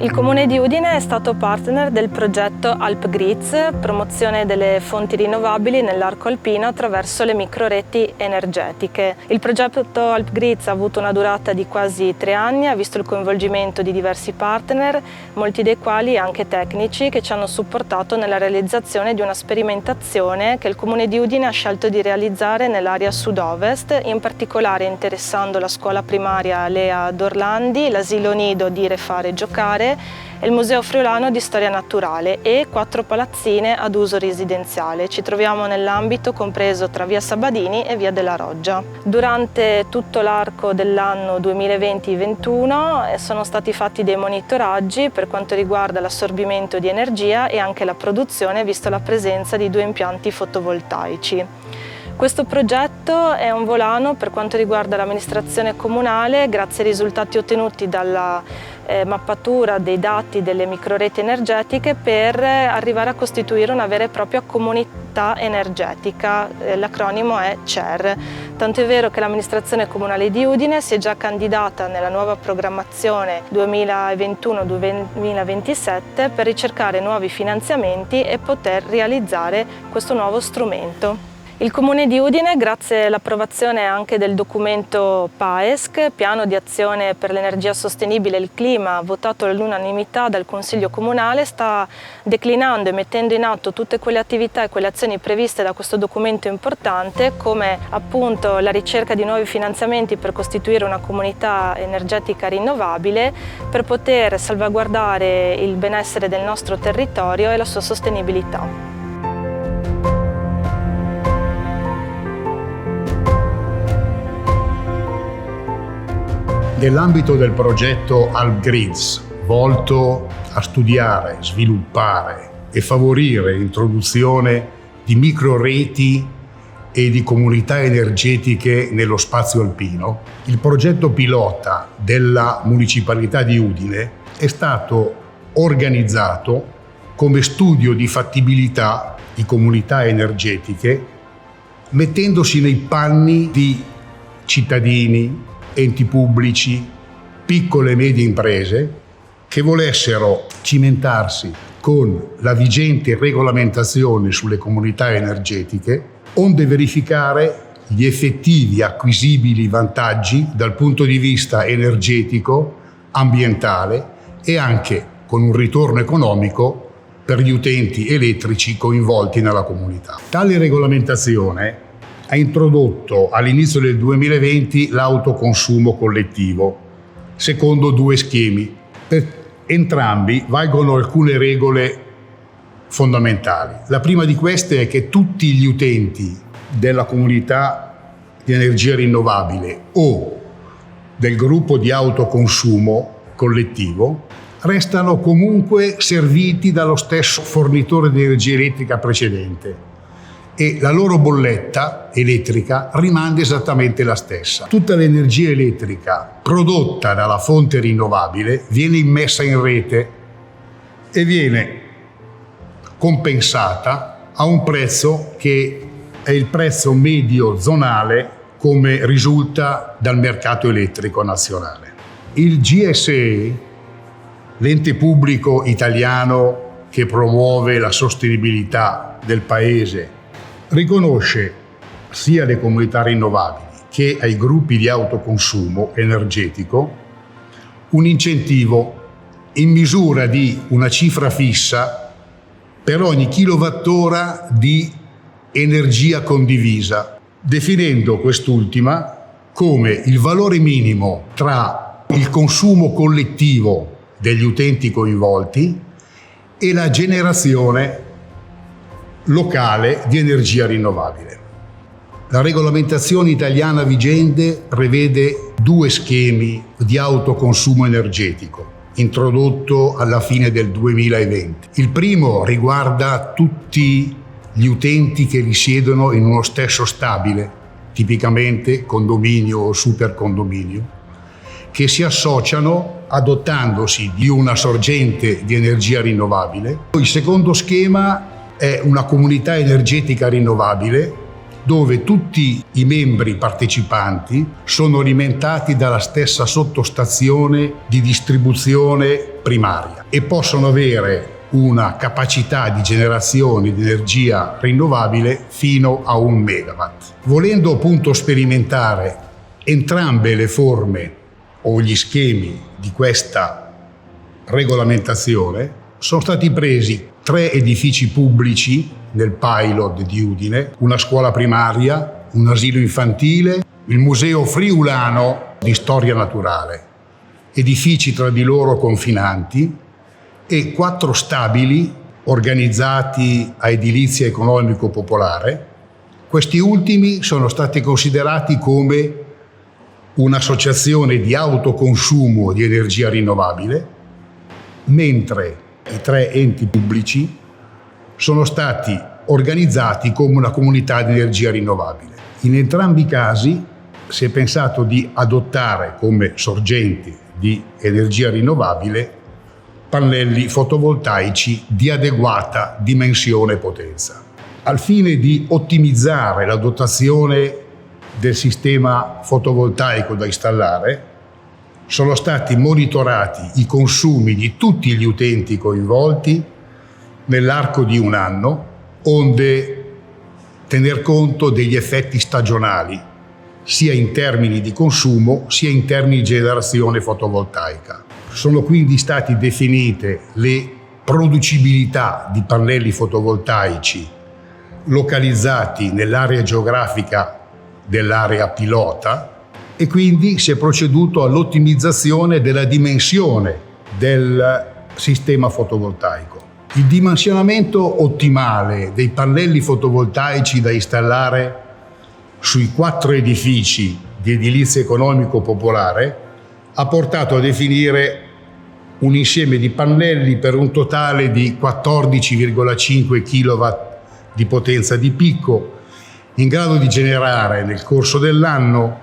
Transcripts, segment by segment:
Il Comune di Udine è stato partner del progetto AlpGrids, promozione delle fonti rinnovabili nell'arco alpino attraverso le microreti energetiche. Il progetto AlpGrids ha avuto una durata di quasi 3 anni, ha visto il coinvolgimento di diversi partner, molti dei quali anche tecnici, che ci hanno supportato nella realizzazione di una sperimentazione che il Comune di Udine ha scelto di realizzare nell'area sud-ovest, in particolare interessando la scuola primaria Lea d'Orlandi, l'asilo nido Dire, Fare, Giocare e il Museo Friulano di Storia Naturale e 4 palazzine ad uso residenziale. Ci troviamo nell'ambito compreso tra via Sabadini e via della Roggia. Durante tutto l'arco dell'anno 2020-21 sono stati fatti dei monitoraggi per quanto riguarda l'assorbimento di energia e anche la produzione, visto la presenza di 2 impianti fotovoltaici. Questo progetto è un volano per quanto riguarda l'amministrazione comunale, grazie ai risultati ottenuti dalla mappatura dei dati delle microreti energetiche, per arrivare a costituire una vera e propria comunità energetica. L'acronimo è CER. Tanto è vero che l'amministrazione comunale di Udine si è già candidata nella nuova programmazione 2021-2027 per ricercare nuovi finanziamenti e poter realizzare questo nuovo strumento. Il Comune di Udine, grazie all'approvazione anche del documento PAESC, Piano di azione per l'energia sostenibile e il clima, votato all'unanimità dal Consiglio Comunale, sta declinando e mettendo in atto tutte quelle attività e quelle azioni previste da questo documento importante, come appunto la ricerca di nuovi finanziamenti per costituire una comunità energetica rinnovabile, per poter salvaguardare il benessere del nostro territorio e la sua sostenibilità. Nell'ambito del progetto AlpGrids, volto a studiare, sviluppare e favorire l'introduzione di microreti e di comunità energetiche nello spazio alpino, il progetto pilota della Municipalità di Udine è stato organizzato come studio di fattibilità di comunità energetiche, mettendosi nei panni di cittadini, enti pubblici, piccole e medie imprese che volessero cimentarsi con la vigente regolamentazione sulle comunità energetiche, onde verificare gli effettivi acquisibili vantaggi dal punto di vista energetico, ambientale e anche con un ritorno economico per gli utenti elettrici coinvolti nella comunità. Tale regolamentazione ha introdotto all'inizio del 2020 l'autoconsumo collettivo, secondo 2 schemi. Per entrambi valgono alcune regole fondamentali. La prima di queste è che tutti gli utenti della comunità di energia rinnovabile o del gruppo di autoconsumo collettivo restano comunque serviti dallo stesso fornitore di energia elettrica precedente e la loro bolletta elettrica rimane esattamente la stessa. Tutta l'energia elettrica prodotta dalla fonte rinnovabile viene immessa in rete e viene compensata a un prezzo che è il prezzo medio zonale, come risulta dal mercato elettrico nazionale. Il GSE, l'ente pubblico italiano che promuove la sostenibilità del Paese, riconosce sia alle comunità rinnovabili che ai gruppi di autoconsumo energetico un incentivo in misura di una cifra fissa per ogni kilowattora di energia condivisa, definendo quest'ultima come il valore minimo tra il consumo collettivo degli utenti coinvolti e la generazione locale di energia rinnovabile. La regolamentazione italiana vigente prevede 2 schemi di autoconsumo energetico, introdotto alla fine del 2020. Il primo riguarda tutti gli utenti che risiedono in uno stesso stabile, tipicamente condominio o supercondominio, che si associano adottandosi di una sorgente di energia rinnovabile. Il secondo schema è una comunità energetica rinnovabile dove tutti i membri partecipanti sono alimentati dalla stessa sottostazione di distribuzione primaria e possono avere una capacità di generazione di energia rinnovabile fino a 1 megawatt. Volendo appunto sperimentare entrambe le forme o gli schemi di questa regolamentazione, sono stati presi 3 edifici pubblici nel pilot di Udine, una scuola primaria, un asilo infantile, il Museo Friulano di Storia Naturale, edifici tra di loro confinanti, e 4 stabili organizzati a edilizia economico popolare. Questi ultimi sono stati considerati come un'associazione di autoconsumo di energia rinnovabile, mentre i 3 enti pubblici sono stati organizzati come una comunità di energia rinnovabile. In entrambi i casi si è pensato di adottare come sorgenti di energia rinnovabile pannelli fotovoltaici di adeguata dimensione e potenza. Al fine di ottimizzare la dotazione del sistema fotovoltaico da installare, sono stati monitorati i consumi di tutti gli utenti coinvolti nell'arco di 1 anno, onde tener conto degli effetti stagionali, sia in termini di consumo, sia in termini di generazione fotovoltaica. Sono quindi state definite le producibilità di pannelli fotovoltaici localizzati nell'area geografica dell'area pilota e quindi si è proceduto all'ottimizzazione della dimensione del sistema fotovoltaico. Il dimensionamento ottimale dei pannelli fotovoltaici da installare sui 4 edifici di edilizia economico popolare ha portato a definire un insieme di pannelli per un totale di 14,5 kW di potenza di picco, in grado di generare nel corso dell'anno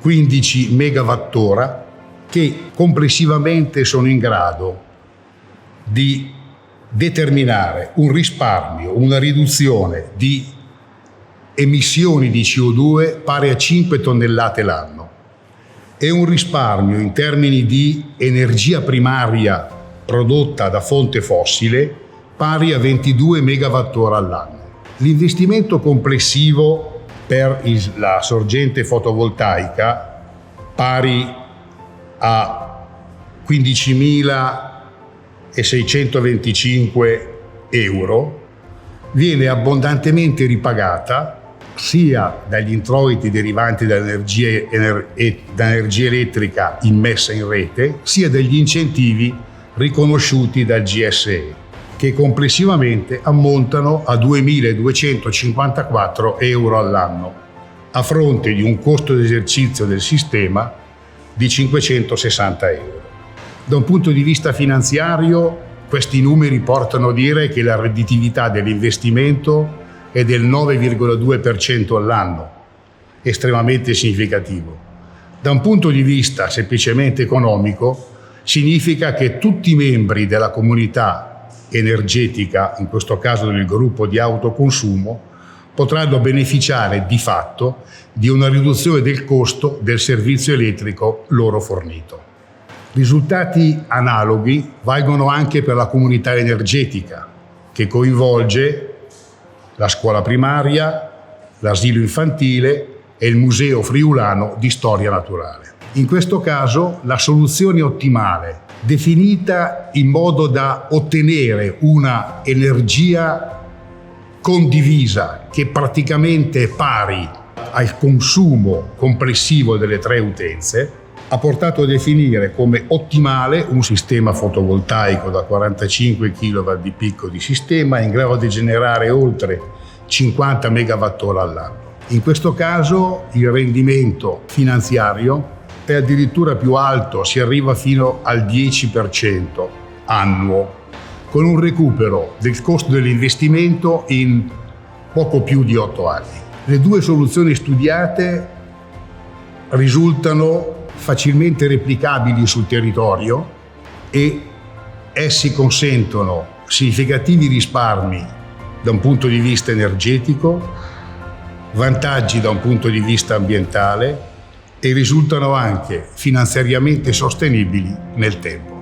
15 megawattora, che complessivamente sono in grado di determinare un risparmio, una riduzione di emissioni di CO2 pari a 5 tonnellate l'anno e un risparmio in termini di energia primaria prodotta da fonte fossile pari a 22 megawattora all'anno. L'investimento complessivo per la sorgente fotovoltaica, pari a 15.625 euro, viene abbondantemente ripagata sia dagli introiti derivanti dall'energia elettrica immessa in rete, sia dagli incentivi riconosciuti dal GSE, che complessivamente ammontano a 2.254 euro all'anno, a fronte di un costo d'esercizio del sistema di 560 euro. Da un punto di vista finanziario, questi numeri portano a dire che la redditività dell'investimento è del 9,2% all'anno, estremamente significativo. Da un punto di vista semplicemente economico, significa che tutti i membri della comunità energetica, in questo caso del gruppo di autoconsumo, potranno beneficiare di fatto di una riduzione del costo del servizio elettrico loro fornito. Risultati analoghi valgono anche per la comunità energetica, che coinvolge la scuola primaria, l'asilo infantile e il Museo Friulano di Storia Naturale. In questo caso la soluzione ottimale, definita in modo da ottenere una energia condivisa che praticamente è pari al consumo complessivo delle 3 utenze, ha portato a definire come ottimale un sistema fotovoltaico da 45 kW di picco di sistema in grado di generare oltre 50 megawattora all'anno. In questo caso il rendimento finanziario è addirittura più alto, si arriva fino al 10% annuo, con un recupero del costo dell'investimento in poco più di 8 anni. Le 2 soluzioni studiate risultano facilmente replicabili sul territorio e essi consentono significativi risparmi da un punto di vista energetico, vantaggi da un punto di vista ambientale e risultano anche finanziariamente sostenibili nel tempo.